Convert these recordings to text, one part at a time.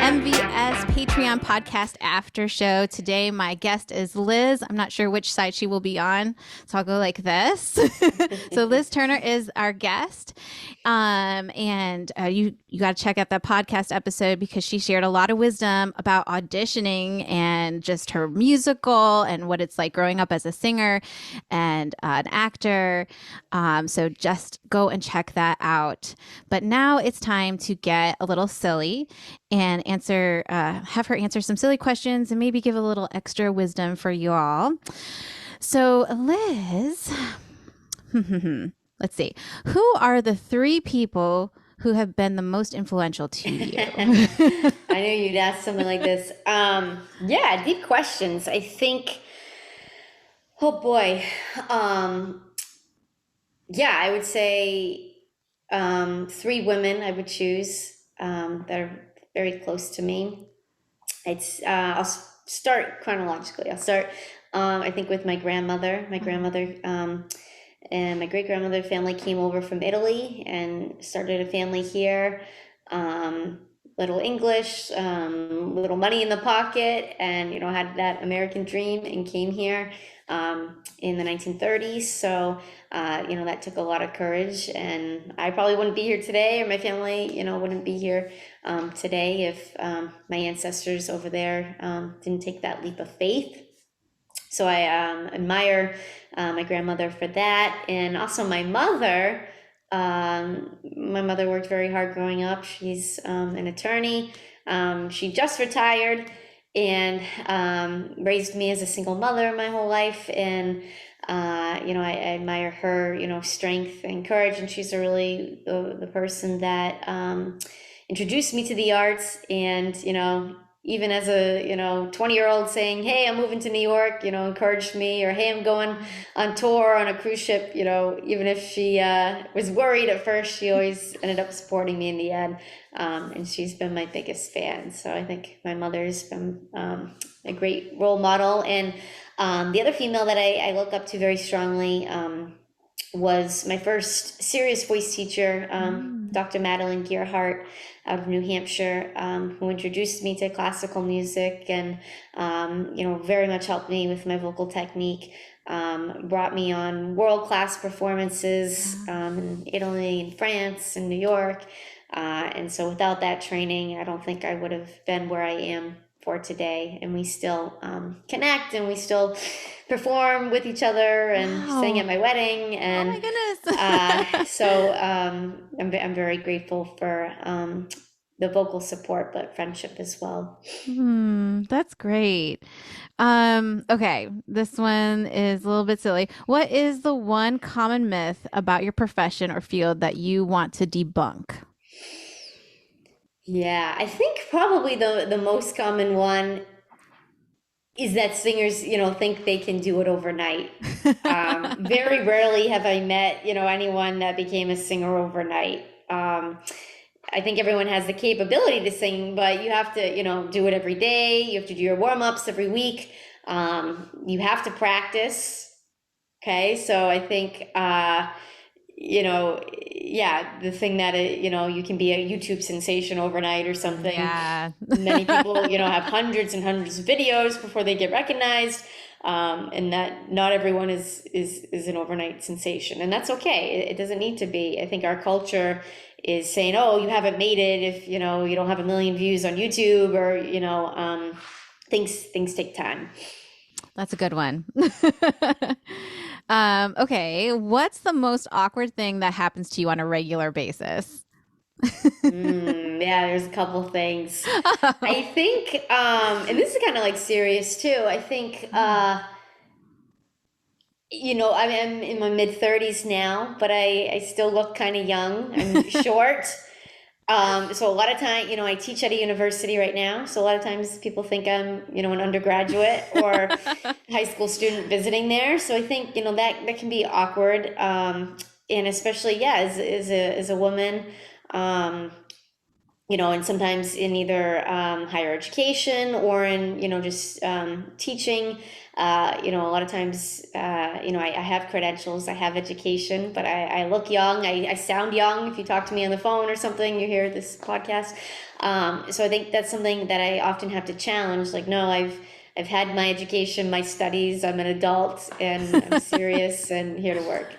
MVS Patreon podcast after show. Today, my guest is Liz. I'm not sure which side she will be on, so I'll go like this. So Liz Turner is our guest. And you got to check out that podcast episode because she shared a lot of wisdom about auditioning and just her musical and what it's like growing up as a singer and an actor. So just go and check that out. But now it's time to get a little silly and have her answer some silly questions and maybe give a little extra wisdom for you all. So Liz, let's see. Who are the three people who have been the most influential to you? I knew you'd ask something like this. Yeah, deep questions. I think, oh boy. Yeah, I would say three women I would choose that are very close to me. I'll start chronologically. I'll start, I think, with my grandmother. My grandmother and my great-grandmother family came over from Italy and started a family here. Little English, little money in the pocket, and had that American dream and came here in the 1930s. So that took a lot of courage, and I probably wouldn't be here today, or my family wouldn't be here today if my ancestors over there didn't take that leap of faith. So I admire my grandmother for that, and also my mother. My mother worked very hard growing up. She's an attorney. She just retired and raised me as a single mother my whole life. And I admire her, strength and courage. And she's really the person that introduced me to the arts. And even as a 20-year-old saying, hey, I'm moving to New York, encouraged me, or hey, I'm going on tour on a cruise ship, even if she was worried at first, she always ended up supporting me in the end. And she's been my biggest fan. So I think my mother's been a great role model. And the other female that I look up to very strongly was my first serious voice teacher, Dr. Madeline Gearhart out of New Hampshire, who introduced me to classical music and, very much helped me with my vocal technique, brought me on world-class performances in Italy and France and New York. And so without that training, I don't think I would have been where I am for today. And we still connect, and we still perform with each other and sing at my wedding. And oh my goodness. So I'm very grateful for the vocal support, but friendship as well. That's great. Okay, this one is a little bit silly. What is the one common myth about your profession or field that you want to debunk? Yeah, I think probably the most common one is that singers, think they can do it overnight. Very rarely have I met, anyone that became a singer overnight. I think everyone has the capability to sing, but you have to, do it every day. You have to do your warm-ups every week. You have to practice. Okay, so I think, the thing that, you can be a YouTube sensation overnight or something. Yeah. Many people, have hundreds and hundreds of videos before they get recognized. And that not everyone is an overnight sensation, and that's okay. It doesn't need to be. I think our culture is saying, oh, you haven't made it if, you don't have 1 million views on YouTube, or, things take time. That's a good one. Okay. What's the most awkward thing that happens to you on a regular basis? Yeah, there's a couple things. I think, and this is kind of like serious too. I think, I'm in my mid-30s now, but I still look kind of young. I'm short. So a lot of time, I teach at a university right now. So a lot of times people think I'm, an undergraduate or high school student visiting there. So I think, that can be awkward. And especially, as a woman, and sometimes in either higher education or in, just teaching. A lot of times, I have credentials, I have education, but I look young. I sound young. If you talk to me on the phone or something, you hear this podcast. So I think that's something that I often have to challenge. Like, no, I've had my education, my studies. I'm an adult and I'm serious and here to work.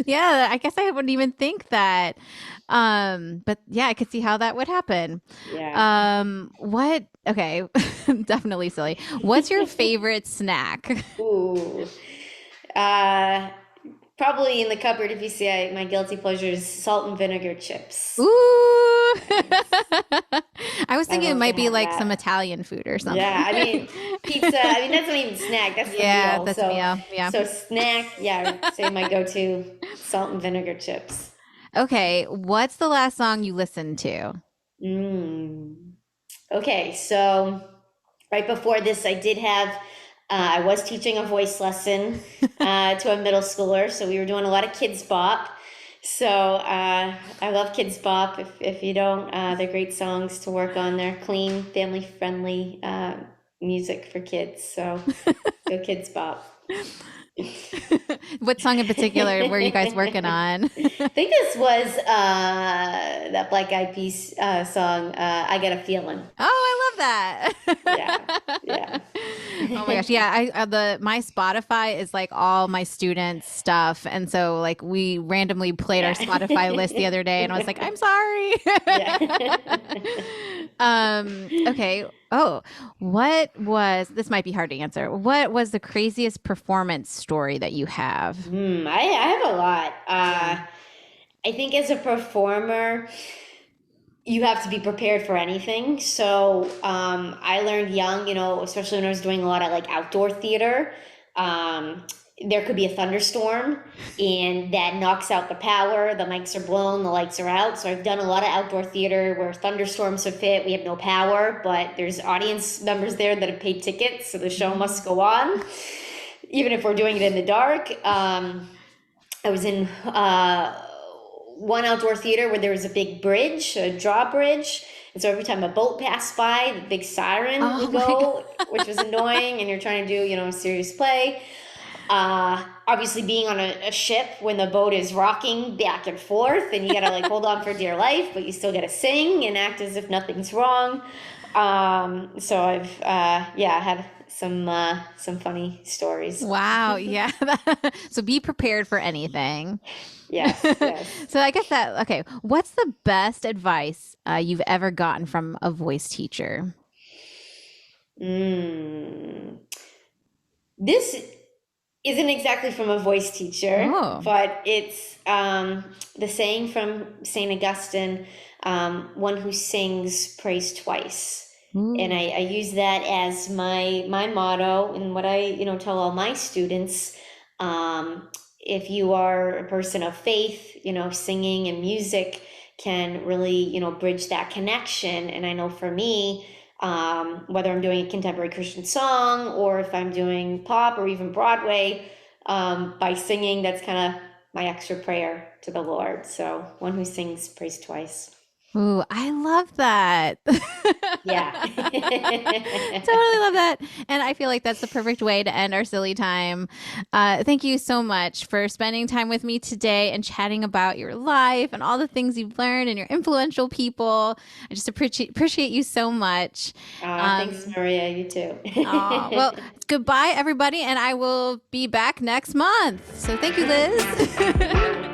Yeah, I guess I wouldn't even think that. But yeah, I could see how that would happen. Yeah. Okay, definitely silly. What's your favorite snack? Ooh. Uh, Probably in the cupboard, if you see my guilty pleasure is salt and vinegar chips. Ooh. Yes. I was I thinking it love to might be have like some that. Italian food or Yeah, something. I mean, pizza, I mean, that's not even snack, that's the Yeah, meal. that's a meal. Yeah. So snack, yeah, I'd say my go-to salt and vinegar chips. Okay, what's the last song you listened to? Mm. Okay, so right before this, I was teaching a voice lesson to a middle schooler, so we were doing a lot of kids bop. So I love kids bop. If you don't, they're great songs to work on. They're clean, family friendly music for kids. So go kids bop. What song in particular were you guys working on? I think this was that Black Eyed Peas song, I Got a Feeling. Oh, I love Yeah, that. yeah. Oh my gosh. Yeah, my Spotify is like all my students' stuff. And so like we randomly played our Yeah. Spotify list the other day and I was like, I'm sorry. Yeah. Okay. Oh, this might be hard to answer. What was the craziest performance story that you have? I have a lot. I think as a performer, you have to be prepared for anything. So I learned young, especially when I was doing a lot of like outdoor theater. There could be a thunderstorm and that knocks out the power. The mics are blown, the lights are out. So I've done a lot of outdoor theater where thunderstorms have hit. We have no power, but there's audience members there that have paid tickets, so the show must go on, even if we're doing it in the dark. I was in one outdoor theater where there was a big bridge, a drawbridge. And so every time a boat passed by, the big siren would My go, God. which was annoying. And you're trying to do, a serious play. Obviously being on a ship when the boat is rocking back and forth and you gotta like hold on for dear life, but you still gotta sing and act as if nothing's wrong. So I've, had some funny stories. Wow. Yeah. So be prepared for anything. Yes, yes. So I guess okay. What's the best advice you've ever gotten from a voice teacher? Mm. This isn't exactly from a voice teacher, Oh. but it's the saying from St. Augustine, one who sings prays twice. And Ooh. I use that as my motto and what I tell all my students. If you are a person of faith, singing and music can really bridge that connection. And I know for me, whether I'm doing a contemporary Christian song or if I'm doing pop or even Broadway, by singing, that's kind of my extra prayer to the Lord. So one who sings prays twice. Ooh, I love that. Yeah. Totally love that. And I feel like that's the perfect way to end our silly time. Thank you so much for spending time with me today and chatting about your life and all the things you've learned and your influential people. I just appreciate you so much. Thanks, Maria. You too. Well, goodbye, everybody. And I will be back next month. So thank you, Liz.